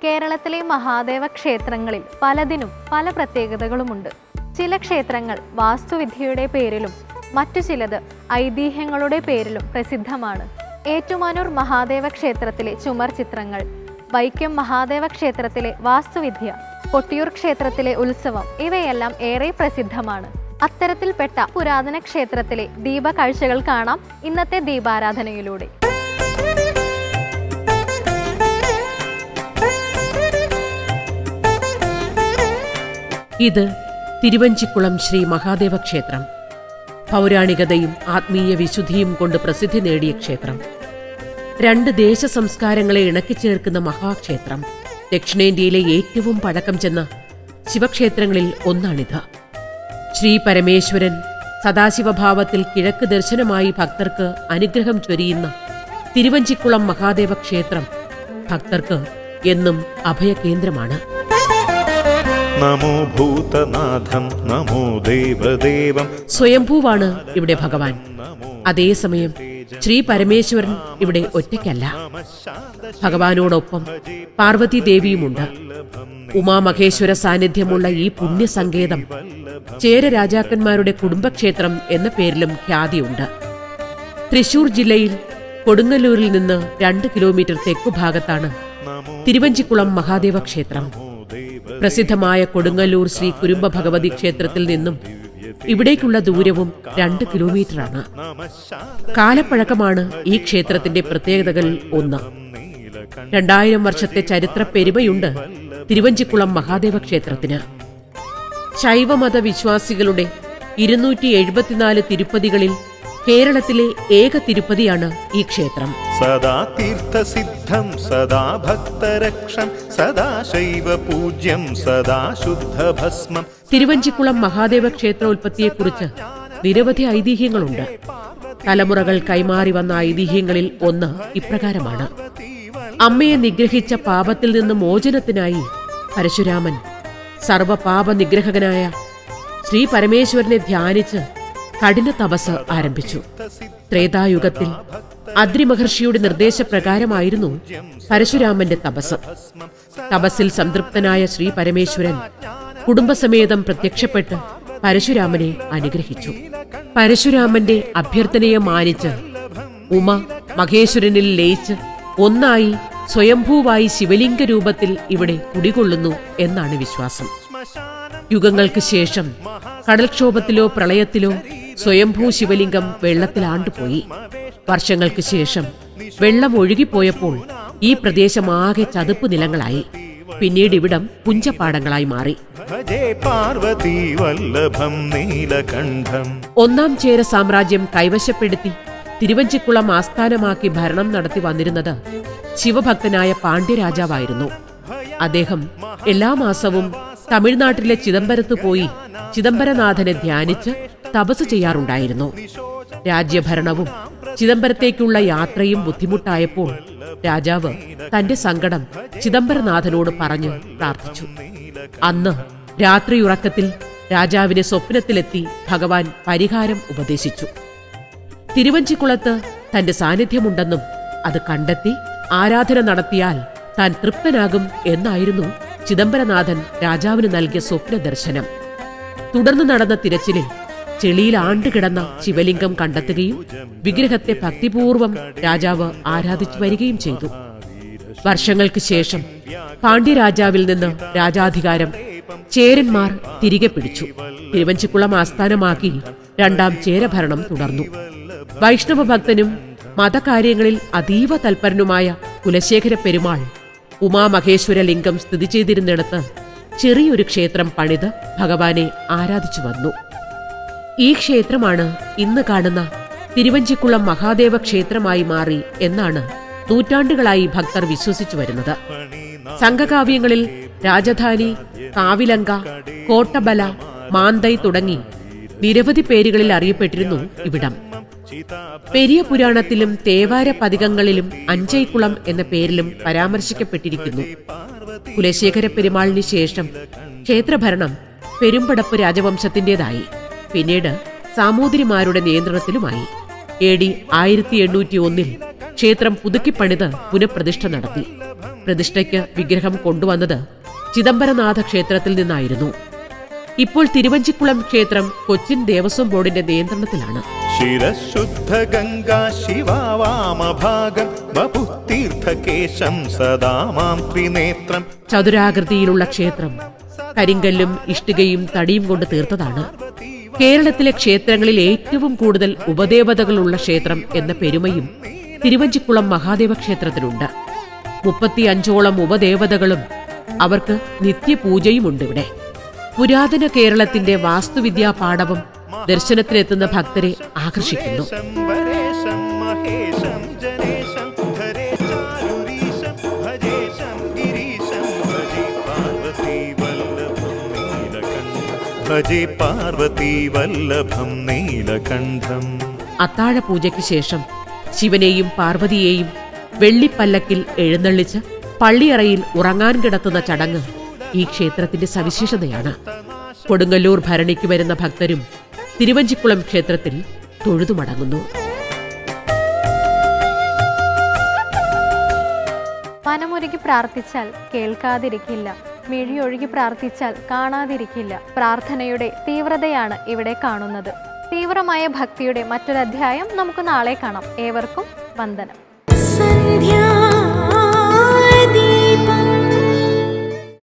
കേരളത്തിലെ മഹാദേവ ക്ഷേത്രങ്ങളിൽ പലതിനും പല പ്രത്യേകതകളുമുണ്ട്. ചില ക്ഷേത്രങ്ങൾ വാസ്തുവിദ്യയുടെ പേരിലും മറ്റു ചിലത് ഐതിഹ്യങ്ങളുടെ പേരിലും പ്രസിദ്ധമാണ്. ഏറ്റുമാനൂർ മഹാദേവ ക്ഷേത്രത്തിലെ ചുമർ ചിത്രങ്ങൾ, വൈക്കം മഹാദേവ ക്ഷേത്രത്തിലെ വാസ്തുവിദ്യ, കൊട്ടിയൂർ ക്ഷേത്രത്തിലെ ഉത്സവം ഇവയെല്ലാം ഏറെ പ്രസിദ്ധമാണ്. അത്തരത്തിൽപ്പെട്ട പുരാതന ക്ഷേത്രത്തിലെ ദീപകാഴ്ചകൾ കാണാം ഇന്നത്തെ ദീപാരാധനയിലൂടെ. ഇത് തിരുവഞ്ചിക്കുളം ശ്രീ മഹാദേവ ക്ഷേത്രം. പൗരാണികതയും ആത്മീയ വിശുദ്ധിയും കൊണ്ട് പ്രസിദ്ധി നേടിയ ക്ഷേത്രം. 2 ദേശ സംസ്കാരങ്ങളെ ഇണക്കിച്ചേർക്കുന്ന മഹാക്ഷേത്രം. ദക്ഷിണേന്ത്യയിലെ ഏറ്റവും പഴക്കം ചെന്ന ശിവക്ഷേത്രങ്ങളിൽ ഒന്നാണിത്. ശ്രീ പരമേശ്വരൻ സദാശിവഭാവത്തിൽ കിഴക്ക് ദർശനമായി ഭക്തർക്ക് അനുഗ്രഹം ചൊരിയുന്ന തിരുവഞ്ചിക്കുളം മഹാദേവ ക്ഷേത്രം ഭക്തർക്ക് എന്നും അഭയകേന്ദ്രമാണ്. നമോ ഭൂതനാഥം നമോ ദേവദേവം. സ്വയംഭൂവാണ് ഇവിടെ ഭഗവാൻ. അതേസമയം ശ്രീ പരമേശ്വരൻ ഇവിടെ ഒറ്റയ്ക്കല്ല. ഭഗവാനോടൊപ്പം പാർവതി ദേവിയുമുണ്ട്. ഉമാമഹേശ്വര സാന്നിധ്യമുള്ള ഈ പുണ്യസങ്കേതം ചേര രാജാക്കന്മാരുടെ കുടുംബക്ഷേത്രം എന്ന പേരിലും ഖ്യാതിയുണ്ട്. തൃശൂർ ജില്ലയിൽ കൊടുങ്ങല്ലൂരിൽ നിന്ന് 2 കിലോമീറ്റർ തെക്കുഭാഗത്താണ് തിരുവഞ്ചിക്കുളം മഹാദേവ ക്ഷേത്രം. പ്രസിദ്ധമായ കൊടുങ്ങല്ലൂർ ശ്രീ കുരുംബ ഭഗവതി ക്ഷേത്രത്തിൽ നിന്നും ഇവിടേക്കുള്ള ദൂരവും 2 കിലോമീറ്ററാണ്. കാലപ്പഴക്കമാണ് ഈ ക്ഷേത്രത്തിന്റെ പ്രത്യേകതകൾ ഒന്ന്. 2000 വർഷത്തെ ചരിത്ര പെരുമയുണ്ട് തിരുവഞ്ചിക്കുളം മഹാദേവ ക്ഷേത്രത്തിന്. ശൈവമത വിശ്വാസികളുടെ 274 തിരുപ്പതികളിൽ കേരളത്തിലെ ഏക തിരുപ്പതിയാണ് ഈ ക്ഷേത്രം. സദാ തീർത്ഥസിദ്ധം സദാ ഭക്തരക്ഷം സദാ ശൈവ പൂജ്യം സദാ ശുദ്ധഭസ്മം. തിരുവഞ്ചിക്കുളം മഹാദേവ ക്ഷേത്രോൽപത്തിയെക്കുറിച്ച് നിരവധി ഐതിഹ്യങ്ങളുണ്ട്. തലമുറകൾ കൈമാറി വന്ന ഐതിഹ്യങ്ങളിൽ ഒന്ന് ഇപ്രകാരമാണ്. അമ്മയെ നിഗ്രഹിച്ച പാപത്തിൽ നിന്ന് മോചനത്തിനായി പരശുരാമൻ സർവപാപ നിഗ്രഹകനായ ശ്രീ പരമേശ്വരനെ ധ്യാനിച്ച് കഠിന തപസ് ആരംഭിച്ചു. ത്രേതായുഗത്തിൽ അദ്രി മഹർഷിയുടെ നിർദ്ദേശപ്രകാരമായിരുന്നു പരശുരാമന്റെ തപസ്. തപസ്സിൽ സംതൃപ്തനായ ശ്രീ പരമേശ്വരൻ കുടുംബസമേതം പ്രത്യക്ഷപ്പെട്ട് പരശുരാമനെ അനുഗ്രഹിച്ചു. പരശുരാമന്റെ അഭ്യർത്ഥനയെ മാനിച്ച് ഉമ മഹേശ്വരനിൽ ലയിച്ച് ഒന്നായി സ്വയംഭൂവായി ശിവലിംഗ രൂപത്തിൽ ഇവിടെ കുടികൊള്ളുന്നു എന്നാണ് വിശ്വാസം. യുഗങ്ങൾക്ക് ശേഷം കടൽക്ഷോഭത്തിലോ പ്രളയത്തിലോ സ്വയംഭൂ ശിവലിംഗം വെള്ളത്തിലാണ്ടുപോയി. വർഷങ്ങൾക്ക് ശേഷം വെള്ളം ഒഴുകിപ്പോയപ്പോൾ ഈ പ്രദേശമാകെ ചതുപ്പ് നിലങ്ങളായി. പിന്നീട് ഇവിടം പുഞ്ചപ്പാടങ്ങളായി മാറി. ഒന്നാം ചേര സാമ്രാജ്യം കൈവശപ്പെടുത്തി തിരുവഞ്ചിക്കുളം ആസ്ഥാനമാക്കി ഭരണം നടത്തി വന്നിരുന്നത് ശിവഭക്തനായ പാണ്ഡ്യരാജാവായിരുന്നു. അദ്ദേഹം എല്ലാ മാസവും തമിഴ്നാട്ടിലെ ചിദംബരത്ത് പോയി ചിദംബരനാഥനെ ധ്യാനിച്ച് തപസ് ചെയ്യാറുണ്ടായിരുന്നു. രാജ്യഭരണവും ചിദംബരത്തേക്കുള്ള യാത്രയും ബുദ്ധിമുട്ടായപ്പോൾ രാജാവ് തന്റെ സങ്കടം ചിദംബരനാഥനോട് പറഞ്ഞു പ്രാർത്ഥിച്ചു. അന്ന് രാത്രിയുറക്കത്തിൽ രാജാവിനെ സ്വപ്നത്തിലെത്തി ഭഗവാൻ പരിഹാരം ഉപദേശിച്ചു. തിരുവഞ്ചിക്കുളത്ത് തന്റെ സാന്നിധ്യമുണ്ടെന്നും അത് കണ്ടെത്തി ആരാധന നടത്തിയാൽ താൻ തൃപ്തനാകും എന്നായിരുന്നു ചിദംബരനാഥൻ രാജാവിന് നൽകിയ സ്വപ്ന ദർശനം. തുടർന്ന് നടന്ന തിരച്ചിലിൽ ചെളിയിൽ ആണ്ടുകിടന്ന ശിവലിംഗം കണ്ടെത്തുകയും വിഗ്രഹത്തെ ഭക്തിപൂർവം രാജാവ് ആരാധിച്ചു വരികയും ചെയ്തു. വർഷങ്ങൾക്ക് ശേഷം പാണ്ഡ്യരാജാവിൽ നിന്ന് രാജാധികാരം ചേരന്മാർ തിരികെ പിടിച്ചു. തിരുവഞ്ചിക്കുളം ആസ്ഥാനമാക്കി 2ാം ചേരഭരണം തുടർന്നു. വൈഷ്ണവ ഭക്തനും മതകാര്യങ്ങളിൽ അതീവ തൽപരനുമായ കുലശേഖര പെരുമാൾ ഉമാമഹേശ്വര ലിംഗം സ്ഥിതി ചെയ്തിരുന്നിടത്ത് ചെറിയൊരു ക്ഷേത്രം പണിത് ഭഗവാനെ ആരാധിച്ചു വന്നു. ഈ ക്ഷേത്രമാണ് ഇന്ന് കാണുന്ന തിരുവഞ്ചിക്കുളം മഹാദേവ ക്ഷേത്രമായി മാറി എന്നാണ് നൂറ്റാണ്ടുകളായി ഭക്തർ വിശ്വസിച്ചു വരുന്നത്. സംഘകാവ്യങ്ങളിൽ രാജധാനി, കാവിലങ്ക, കോട്ടബല, മാന്തൈ തുടങ്ങി നിരവധി പേരുകളിൽ അറിയപ്പെട്ടിരുന്നു ഇവിടം. പെരിയ പുരാണത്തിലും തേവാര പതികങ്ങളിലും അഞ്ചൈക്കുളം എന്ന പേരിലും പരാമർശിക്കപ്പെട്ടിരിക്കുന്നു. കുലശേഖര പെരുമാളിന് ശേഷം ക്ഷേത്രഭരണം പെരുമ്പടപ്പ് രാജവംശത്തിന്റേതായി. പിന്നീട് സാമൂതിരിമാരുടെ നിയന്ത്രണത്തിലുമായി. AD 1801 ക്ഷേത്രം പുതുക്കിപ്പണിത് പുനഃപ്രതിഷ്ഠ നടത്തി. പ്രതിഷ്ഠയ്ക്ക് വിഗ്രഹം കൊണ്ടുവന്നത് ചിദംബരനാഥ ക്ഷേത്രത്തിൽ നിന്നായിരുന്നു. ഇപ്പോൾ തിരുവഞ്ചിക്കുളം ക്ഷേത്രം കൊച്ചിൻ ദേവസ്വം ബോർഡിന്റെ നിയന്ത്രണത്തിലാണ്. ശിരശുദ്ധ ഗംഗാ ശിവാവാമഭാഗം ബഹുതീർത്ഥകേശം സദാ മാം ത്രിനേത്രം. ചതുരാകൃതിയിലുള്ള ക്ഷേത്രം കരിങ്കല്ലും ഇഷ്ടികയും തടിയും കൊണ്ട് തീർത്തതാണ്. കേരളത്തിലെ ക്ഷേത്രങ്ങളിൽ ഏറ്റവും കൂടുതൽ ഉപദേവതകളുള്ള ക്ഷേത്രം എന്ന പെരുമയും തിരുവഞ്ചിക്കുളം മഹാദേവ ക്ഷേത്രത്തിനുണ്ട്. 35ഓളം ഉപദേവതകളും അവർക്ക് നിത്യപൂജയുമുണ്ടിവിടെ. പുരാതന കേരളത്തിന്റെ വാസ്തുവിദ്യാ പാടവം ദർശനത്തിനെത്തുന്ന ഭക്തരെ ആകർഷിക്കുന്നു. ഭജേ പാർവതി വല്ലഭം നീലകണ്ഠം. അത്താഴ പൂജയ്ക്ക് ശേഷം ശിവനെയും പാർവതിയെയും വെള്ളിപ്പല്ലക്കിൽ എഴുന്നള്ളിച്ച് പള്ളിയറയിൽ ഉറങ്ങാൻ കിടത്തുന്ന ചടങ്ങ് ഈ ക്ഷേത്രത്തിന്റെ സവിശേഷതയാണ്. കൊടുങ്ങല്ലൂർ ഭരണിക്ക് വരുന്ന ഭക്തരും തിരുവഞ്ചിക്കുളം ക്ഷേത്രത്തിൽ തൊഴുതുമടങ്ങുന്നു. മനമൊരുക്കി പ്രാർത്ഥിച്ചാൽ കേൾക്കാതിരിക്കില്ല, മിഴിയൊഴുകി പ്രാർത്ഥിച്ചാൽ കാണാതിരിക്കില്ല. പ്രാർത്ഥനയുടെ തീവ്രതയാണ് ഇവിടെ കാണുന്നത്. തീവ്രമായ ഭക്തിയുടെ മറ്റൊരധ്യായം നമുക്ക് നാളെ കാണാം. ഏവർക്കും വന്ദനം.